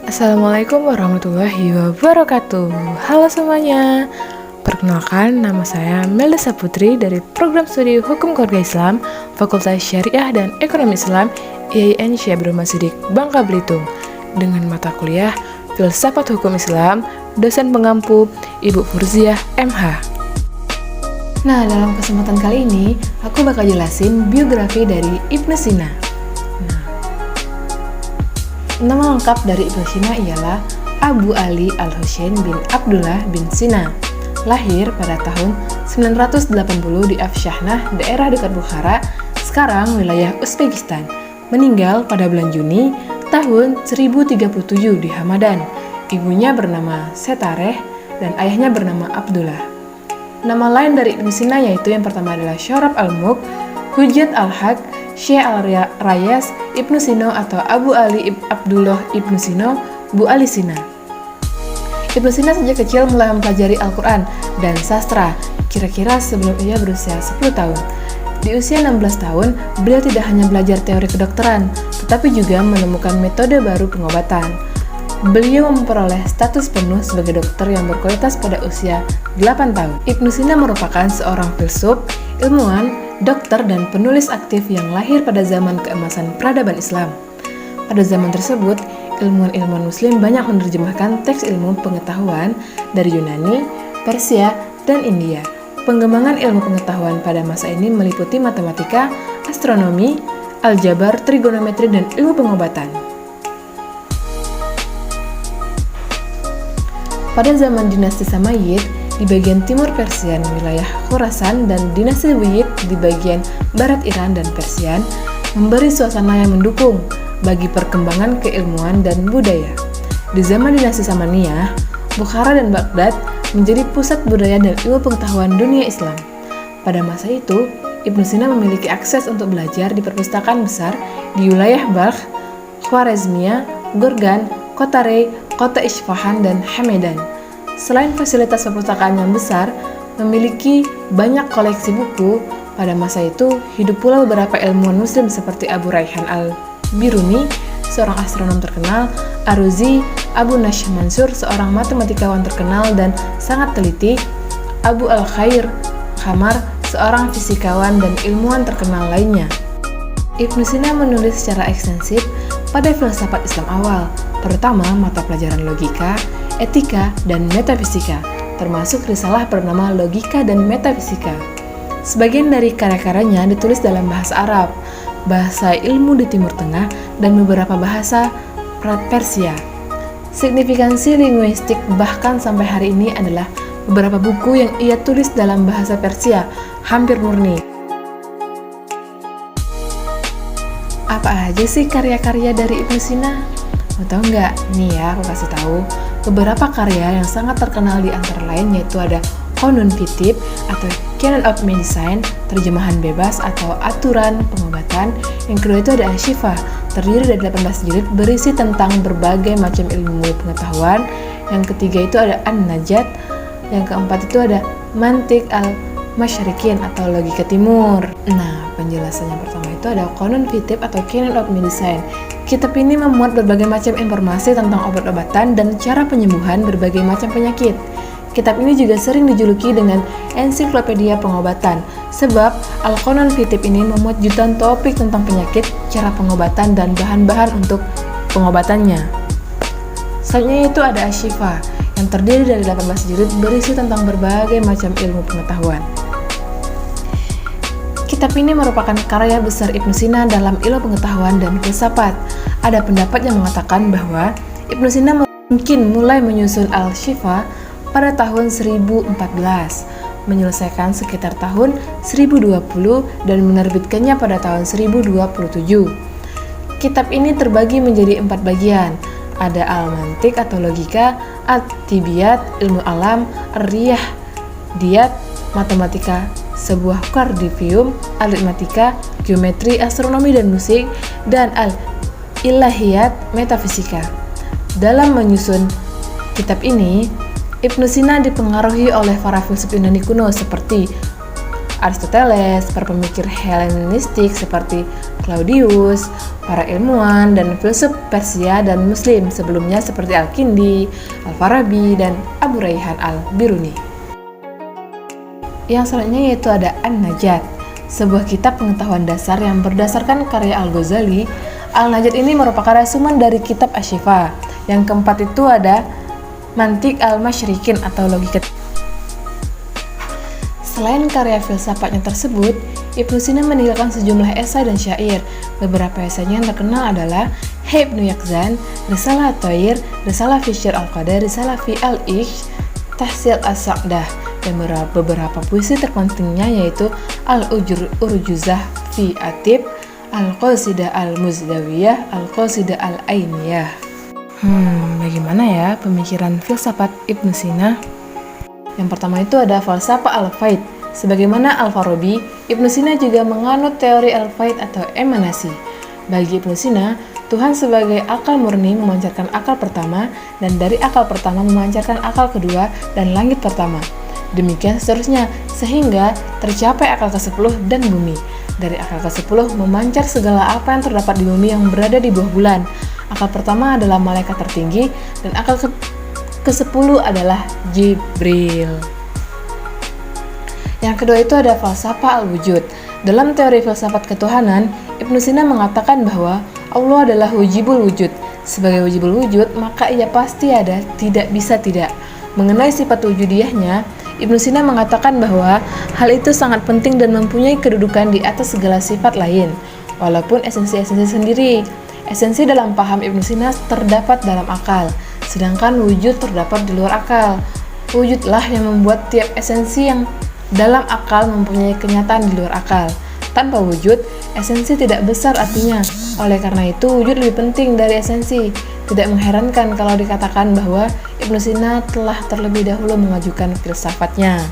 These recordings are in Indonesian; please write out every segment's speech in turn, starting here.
Assalamualaikum warahmatullahi wabarakatuh. Halo semuanya. Perkenalkan, nama saya Melda Saputri dari Program Studi Hukum Keluarga Islam, Fakultas Syariah dan Ekonomi Islam, IAIN Syekh Masidik, Bangka Belitung, dengan mata kuliah Filsafat Hukum Islam, dosen pengampu Ibu Furziah MH. Nah, dalam kesempatan kali ini, aku bakal jelasin biografi dari Ibnu Sina. Nama lengkap dari Ibnu Sina ialah Abu Ali Al-Husain bin Abdullah bin Sina. Lahir pada tahun 980 di Afshanah, daerah dekat Bukhara, sekarang wilayah Uzbekistan. Meninggal pada bulan Juni tahun 1037 di Hamadan. Ibunya bernama Setareh dan ayahnya bernama Abdullah. Nama lain dari Ibnu Sina yaitu yang pertama adalah Syarab al-Mulk, Hujjat al-Haq, Syekh al-Rayas, Ibnu Sina atau Abu Ali Abdullah Ibnu Sina, Bu Ali Sina. Ibnu Sina sejak kecil mulai mempelajari Al-Quran dan sastra, kira-kira sebelum ia berusia 10 tahun. Di usia 16 tahun, beliau tidak hanya belajar teori kedokteran, tetapi juga menemukan metode baru pengobatan. Beliau memperoleh status penuh sebagai dokter yang berkualitas pada usia 8 tahun. Ibnu Sina merupakan seorang filsuf, ilmuwan, dokter, dan penulis aktif yang lahir pada zaman keemasan peradaban Islam. Pada zaman tersebut, ilmuwan-ilmuwan Muslim banyak menerjemahkan teks ilmu pengetahuan dari Yunani, Persia, dan India. Pengembangan ilmu pengetahuan pada masa ini meliputi matematika, astronomi, aljabar, trigonometri, dan ilmu pengobatan. Pada zaman dinasti Samayid, di bagian timur Persia, wilayah Khurasan, dan dinasti Buyid di bagian barat Iran dan Persia, memberi suasana yang mendukung bagi perkembangan keilmuan dan budaya. Di zaman dinasti Samaniyah, Bukhara dan Baghdad menjadi pusat budaya dan ilmu pengetahuan dunia Islam. Pada masa itu, Ibnu Sina memiliki akses untuk belajar di perpustakaan besar di wilayah Balkh, Khwarezmia, Gorgan, Kota Rey, Kota Isfahan, dan Hamadan. Selain fasilitas perpustakaan yang besar, memiliki banyak koleksi buku, pada masa itu hidup pula beberapa ilmuwan muslim seperti Abu Rayhan al-Biruni, seorang astronom terkenal, Aruzi, Abu Nashr Mansur, seorang matematikawan terkenal dan sangat teliti, Abu al-Khair Khamar, seorang fisikawan dan ilmuwan terkenal lainnya. Ibnu Sina menulis secara ekstensif pada filsafat Islam awal, terutama mata pelajaran logika, etika, dan metafisika, termasuk risalah bernama Logika dan Metafisika. Sebagian dari karya-karyanya ditulis dalam bahasa Arab, bahasa ilmu di Timur Tengah, dan beberapa bahasa Persia. Signifikansi linguistik bahkan sampai hari ini adalah beberapa buku yang ia tulis dalam bahasa Persia, hampir murni. Apa aja sih karya-karya dari Ibnu Sina? Mau tahu nggak? Nih ya, aku kasih tahu. Beberapa karya yang sangat terkenal di antara lain yaitu ada Qanun Fitib atau Canon of Medicine, terjemahan bebas atau aturan pengobatan. Yang kedua itu ada Asy-Syifa, terdiri dari 18 jilid berisi tentang berbagai macam ilmu pengetahuan. Yang ketiga itu ada An-Najat. Yang keempat itu ada Mantiq al-Masyriqin atau logika timur. Nah, penjelasan yang pertama itu ada Qanun Fitib atau Canon of Medicine. Kitab ini memuat berbagai macam informasi tentang obat-obatan dan cara penyembuhan berbagai macam penyakit. Kitab ini juga sering dijuluki dengan ensiklopedia pengobatan, sebab Al-Qanun Fitib ini memuat jutaan topik tentang penyakit, cara pengobatan, dan bahan-bahan untuk pengobatannya. Selanjutnya itu ada Asy-Syifa, yang terdiri dari 18 jilid berisi tentang berbagai macam ilmu pengetahuan. Kitab ini merupakan karya besar Ibnu Sina dalam ilmu pengetahuan dan filsafat. Ada pendapat yang mengatakan bahwa Ibnu Sina mungkin mulai menyusun Al-Syifa pada tahun 1014, menyelesaikan sekitar tahun 1020 dan menerbitkannya pada tahun 1027. Kitab ini terbagi menjadi 4 bagian. Ada Al-Mantiq atau logika, At-Tibiyat, ilmu alam, Ar-Riyah, Diyat, matematika, sebuah kardivium, aritmatika, geometri, astronomi dan musik, dan Al-Ilahiyat, metafisika. Dalam menyusun kitab ini, Ibnu Sina dipengaruhi oleh para filsuf Yunani kuno seperti Aristoteles, para pemikir Helenistik seperti Claudius, para ilmuwan dan filsuf Persia dan Muslim sebelumnya seperti Al-Kindi, Al-Farabi, dan Abu Rayhan Al-Biruni. Yang selanjutnya yaitu ada An-Najat, sebuah kitab pengetahuan dasar yang berdasarkan karya Al-Ghazali. Al-Najat ini merupakan resumen dari kitab Asy-Syifa. Yang keempat itu ada Mantiq al-Masyrikin atau logika. Selain karya filsafatnya tersebut, Ibnu Sina meninggalkan sejumlah esai dan syair. Beberapa esainya yang terkenal adalah Ibnu Yaqzan, Risalah At-Thair, Risalah fi Syir al-Qadar, Risalah fi al-Ish, Tahsil as-Sa'dah, dan beberapa puisi terpentingnya yaitu Al-Urjuzah fi Atib, Al-Qasidah al-Muzdawiyah, Al-Qasidah al-Ainiyah. Bagaimana ya pemikiran filsafat Ibnu Sina? Yang pertama itu ada falsafah al-faid. Sebagaimana Al-Farabi, Ibnu Sina juga menganut teori al-faid atau emanasi. Bagi Ibnu Sina, Tuhan sebagai akal murni memancarkan akal pertama, dan dari akal pertama memancarkan akal kedua dan langit pertama. Demikian seterusnya, sehingga tercapai akal ke-10 dan bumi. Dari akal ke-10 memancar segala apa yang terdapat di bumi yang berada di bawah bulan. Akal pertama adalah malaikat tertinggi, dan akal ke-10 adalah Jibril. Yang kedua itu ada falsafah al-wujud. Dalam teori filsafat ketuhanan, Ibnu Sina mengatakan bahwa Allah adalah wujibul wujud. Sebagai wujibul wujud, maka ia pasti ada, tidak bisa tidak. Mengenai sifat wujudiyahnya, Ibnu Sina mengatakan bahwa hal itu sangat penting dan mempunyai kedudukan di atas segala sifat lain, walaupun esensi-esensi sendiri. Esensi dalam paham Ibnu Sina terdapat dalam akal, sedangkan wujud terdapat di luar akal. Wujudlah yang membuat tiap esensi yang dalam akal mempunyai kenyataan di luar akal. Tanpa wujud, esensi tidak besar artinya. Oleh karena itu, wujud lebih penting dari esensi. Tidak mengherankan kalau dikatakan bahwa Ibnu Sina telah terlebih dahulu mengajukan filsafatnya.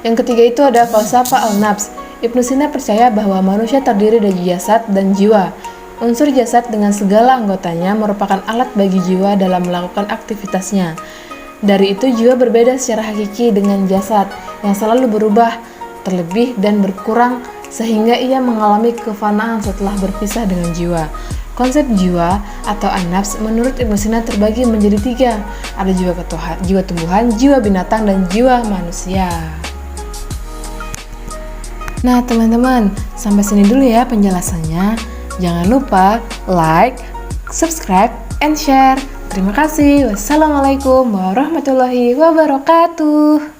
Yang ketiga itu ada falsafah al-nafs. Ibnu Sina percaya bahwa manusia terdiri dari jasad dan jiwa. Unsur jasad dengan segala anggotanya merupakan alat bagi jiwa dalam melakukan aktivitasnya. Dari itu, jiwa berbeda secara hakiki dengan jasad yang selalu berubah, terlebih dan berkurang, sehingga ia mengalami kefanaan setelah berpisah dengan jiwa. Konsep jiwa atau an-nafs menurut Ibnu Sina terbagi menjadi 3. Ada jiwa tumbuhan, jiwa binatang, dan jiwa manusia. Nah teman-teman, sampai sini dulu ya penjelasannya. Jangan lupa like, subscribe, and share. Terima kasih. Wassalamualaikum warahmatullahi wabarakatuh.